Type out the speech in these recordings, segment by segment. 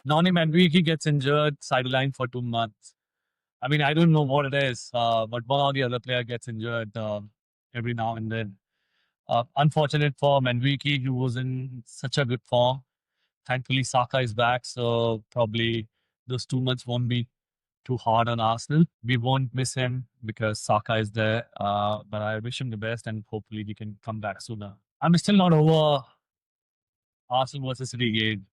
Noni Madueke gets injured, sidelined for 2 months. I mean, I don't know what it is, but one or the other player gets injured every now and then. Unfortunate for Madueke, who was in such a good form. Thankfully, Saka is back, so probably those 2 months won't be too hard on Arsenal. We won't miss him because Saka is there, but I wish him the best and hopefully he can come back sooner. I'm still not over Arsenal versus City game.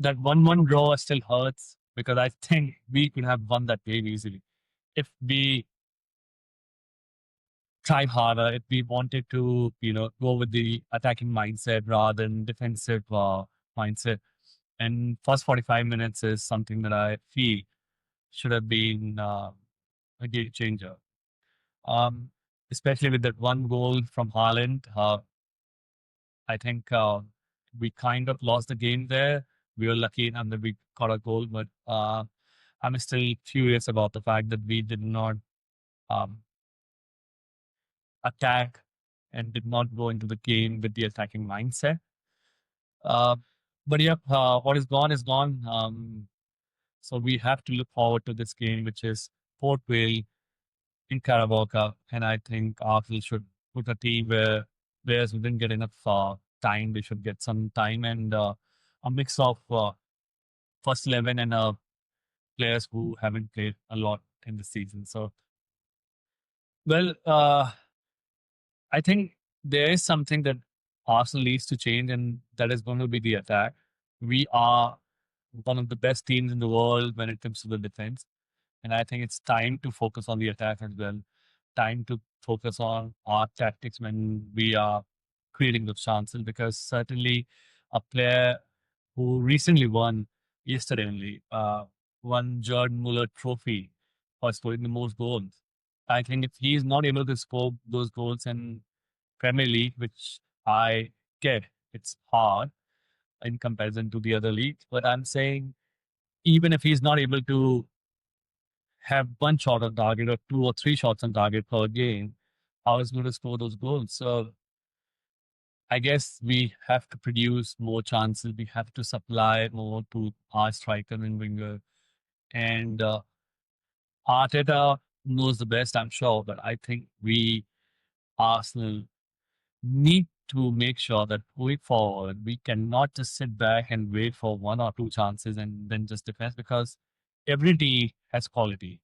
That 1-1 draw still hurts because I think we could have won that game easily if we tried harder, if we wanted to, go with the attacking mindset rather than defensive mindset. And first 45 minutes is something that I feel should have been a game changer. Um, Especially with that one goal from Haaland. I think we kind of lost the game there. We were lucky enough that we got a goal, but I'm still furious about the fact that we did not um, attack and did not go into the game with the attacking mindset. Uh, but yeah, what is gone is gone. So we have to look forward to this game, which is Port Vale in Carabao Cup, and I think Arsenal should put a team where players who didn't get enough time, they should get some time and a mix of first 11 and players who haven't played a lot in the season. So, well, I think there is something that Arsenal needs to change, and that is going to be the attack. We are one of the best teams in the world when it comes to the defense. And I think it's time to focus on the attack as well. Time to focus on our tactics when we are creating those chances because certainly a player who recently won yesterday only won Jordan Muller Trophy for scoring the most goals. I think if he is not able to score those goals in Premier League, which I get, it's hard in comparison to the other leagues. But I'm saying even if he's not able to have one shot on target or two or three shots on target per game, how is going to score those goals? So I guess we have to produce more chances. We have to supply more to our striker and winger. And Arteta knows the best, I'm sure, but I think we, Arsenal, need to make sure that going forward, we cannot just sit back and wait for one or two chances and then just defend because every team has quality.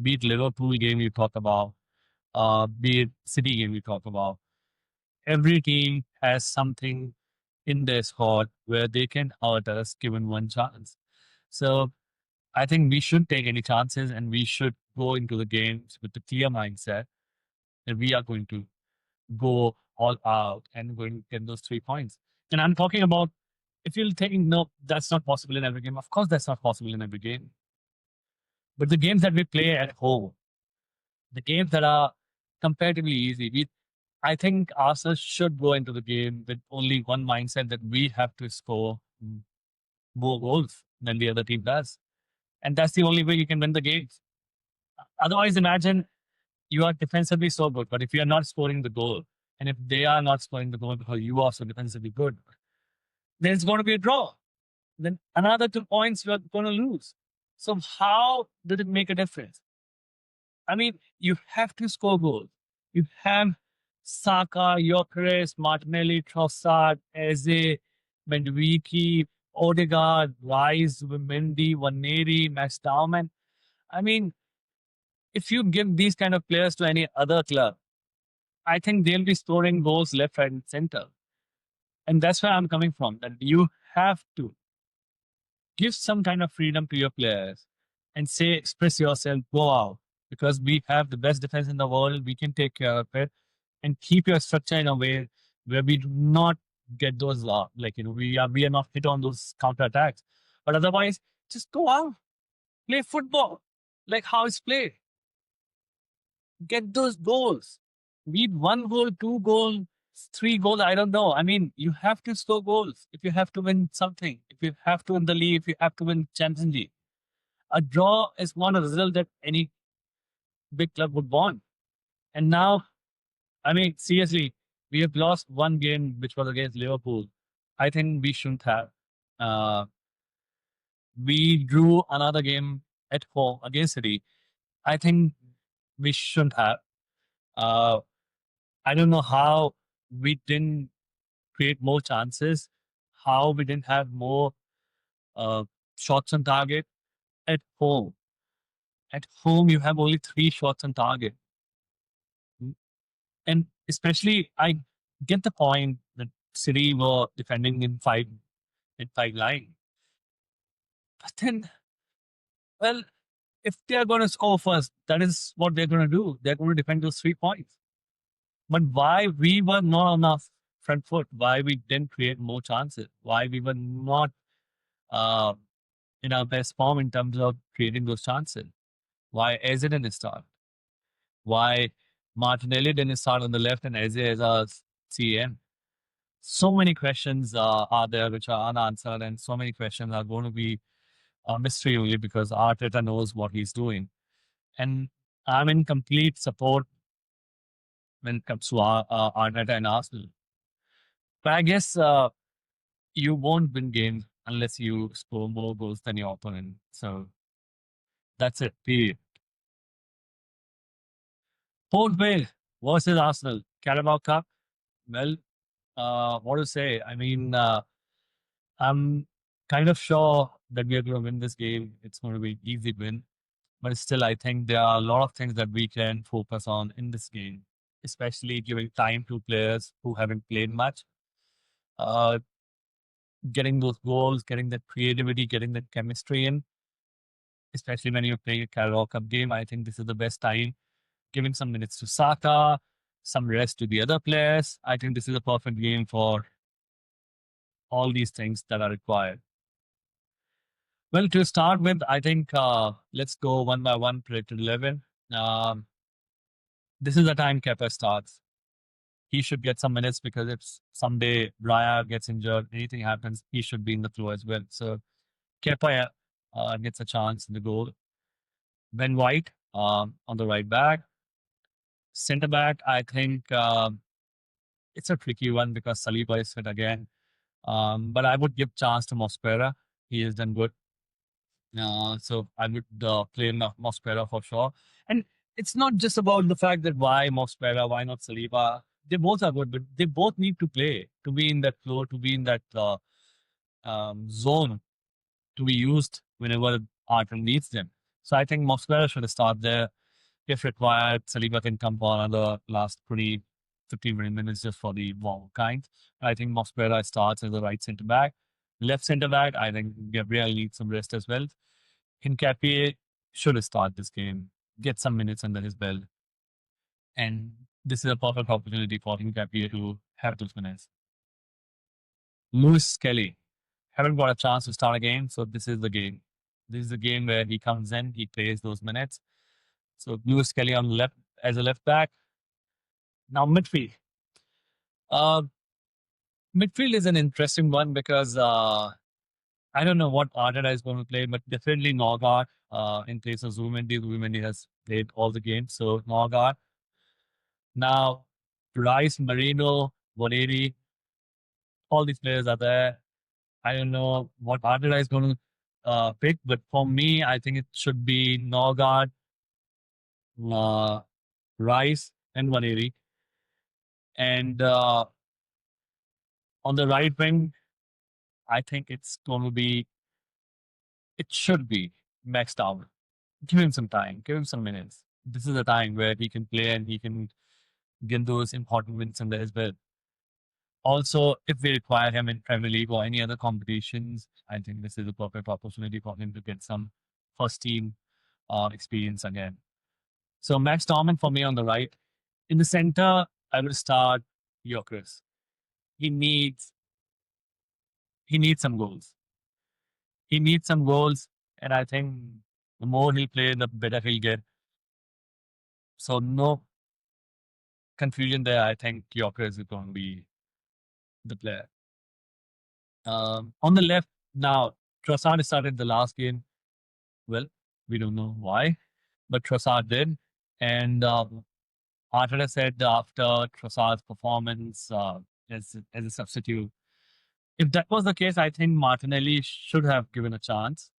Be it Liverpool game you talk about, be it City game we talk about. Every team has something in their squad where they can hurt us given one chance. So I think we should take any chances and we should go into the games with the clear mindset that we are going to go all out and going to get those 3 points. And I'm talking about if you'll think, no, that's not possible in every game. Of course, that's not possible in every game. But the games that we play at home, the games that are comparatively easy, I think Arsenal should go into the game with only one mindset that we have to score more goals than the other team does. And that's the only way you can win the games. Otherwise, imagine you are defensively so good, but if you are not scoring the goal, and if they are not scoring the goal because you are so defensively good, then it's going to be a draw. Then another 2 points you are going to lose. So how did it make a difference? I mean, you have to score goals. You have Saka, Gyökeres, Martinelli, Trossard, Eze, Madueke, Odegaard, Rice, Mendy, Waneri, Max Dowman. I mean, if you give these kind of players to any other club, I think they'll be scoring goals left, right, and center. And that's where I'm coming from. That you have to give some kind of freedom to your players and say, express yourself, go out. Because we have the best defense in the world, we can take care of it and keep your structure in a way where we do not get those we are not hit on those counter attacks. But otherwise, just go out, play football like how it's played. Get those goals. Be it 1 goal, 2 goals, 3 goals. I don't know. I mean, you have to score goals if you have to win something. If you have to win the league, if you have to win Champions League. A draw is not a result that any big club would want. And now, I mean, seriously, we have lost one game, which was against Liverpool. I think we shouldn't have. Uh, We drew another game at home against City. I think we shouldn't have. Uh, I don't know how we didn't create more chances, how we didn't have more uh, shots on target at home. At home, you have only three shots on target. And especially, I get the point that City were defending in five line. But then, well, if they're going to score first, that is what they're going to do. They're going to defend those 3 points. But why we were not on our front foot? Why we didn't create more chances? Why we were not uh, in our best form in terms of creating those chances? Why Eze didn't start? Why Martinelli didn't start on the left and Eze as our CM? So many questions are there which are unanswered, and so many questions are going to be a mystery only because Arteta knows what he's doing. And I'm in complete support when it comes to Arteta and Arsenal. But I guess you won't win games unless you score more goals than your opponent. So that's it. Period. Port Vale versus Arsenal, Carabao Cup. Well, what to say? I mean, I'm kind of sure that we are going to win this game. It's going to be an easy win. But still, I think there are a lot of things that we can focus on in this game, especially giving time to players who haven't played much. Uh, Getting those goals, getting that creativity, getting that chemistry in, especially when you're playing a Carabao Cup game. I think this is the best time. Giving some minutes to Saka, some rest to the other players. I think this is a perfect game for all these things that are required. Well, to start with, I think let's go one by one, predicted 11. Um, this is the time Kepa starts. He should get some minutes because if someday Raya gets injured, anything happens, he should be in the floor as well. So Kepa gets a chance in the goal. Ben White on the right back. Centre back, I think it's a tricky one because Saliba is fit again. But I would give chance to Mospera. He has done good. So I would play Mospera for sure. And it's not just about the fact that why Mospera, why not Saliba. They both are good, but they both need to play to be in that flow, to be in that zone, to be used whenever Artem needs them. So I think Mospera should start there. If required, Saliba can come for another last 20, 15, 20 minutes just for the warm kind. I think Mospera starts as the right centre back. Left centre back, I think Gabriel needs some rest as well. Hincapié should start this game, get some minutes under his belt. And this is a perfect opportunity for Hincapié to have those minutes. Lewis Kelly haven't got a chance to start a game, so this is the game. This is the game where he comes in, he plays those minutes. So Lewis Kelly on left as a left back. Now midfield. Uh, Midfield is an interesting one because I don't know what Arteta is going to play, but definitely Norgard in place of Zubimendi. Zubimendi has played all the games, so Norgard. Now, Rice, Marino, Boneri, all these players are there. I don't know what Arteta is going to pick, but for me, I think it should be Norgard, uh, Rice, and Boneri. And on the right wing, I think it should be maxed out. Give him some time, give him some minutes. This is a time where he can play and he can get those important wins under his belt. Also, if we require him in Premier League or any other competitions, I think this is a perfect opportunity for him to get some first team experience again. So Max Dorman for me on the right. In the center, I will start Gyökeres. He needs he needs some goals. He needs some goals, and I think the more he'll play, the better he'll get. So no confusion there. I think Gyökeres is going to be the player. On the left, now Trossard started the last game. Well, we don't know why, but Trossard did. And Arteta said after Trossard's performance as a substitute, if that was the case, I think Martinelli should have given a chance.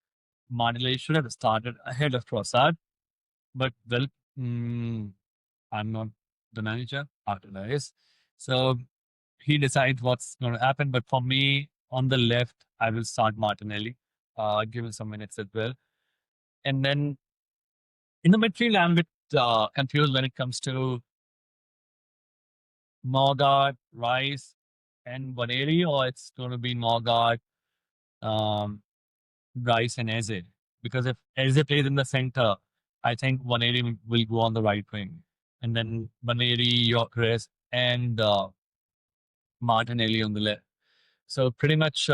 Martinelli should have started ahead of Trossard, but well, mm, I'm not the manager. Arteta is. So he decides what's going to happen. But for me, on the left, I will start Martinelli, give him some minutes as well. And then in the midfield, I'm a bit confused when it comes to Morgard, Rice, and Vaneri, or it's going to be Morgard, um, Rice, and Eze. Because if Eze plays in the center, I think Vaneri will go on the right wing. And then Vaneri, Gyökeres, and Martinelli on the left. So pretty much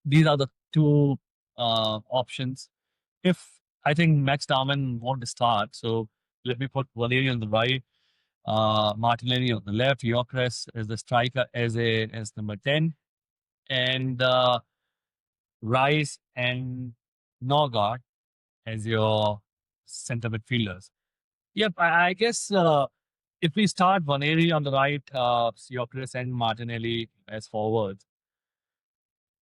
these are the two options. If I think Max Darman want to start, so let me put Valeri on the right, Martinelli on the left, Gyökeres as the striker as number 10, and Rice and Norgard as your center midfielders. Yep, I guess if we start Vaneri on the right, Gyökeres and Martinelli as forwards,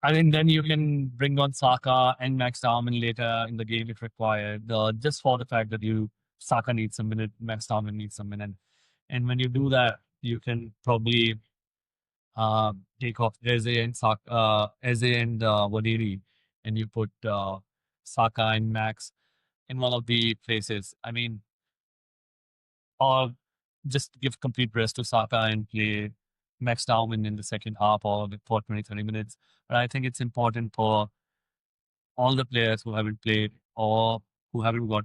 I mean, then you can bring on Saka and Max Darman later in the game if required, just for the fact that Saka needs a minute, Max Darman needs a minute. And when you do that, you can probably take off Eze and Wadiri, and you put Saka and Max in one of the places. I mean, or just give complete rest to Saka and play Max Darman in the second half or for 20, 30 minutes. But I think it's important for all the players who haven't played or who haven't got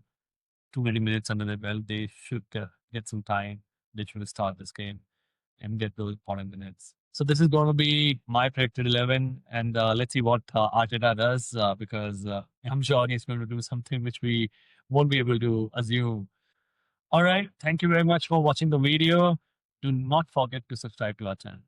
too many minutes under their belt, they should get some time. They should start this game and get those important minutes. So this is going to be my predicted 11, and let's see what Arteta does because I'm sure he's going to do something which we won't be able to assume. All right, thank you very much for watching the video. Do not forget to subscribe to our channel.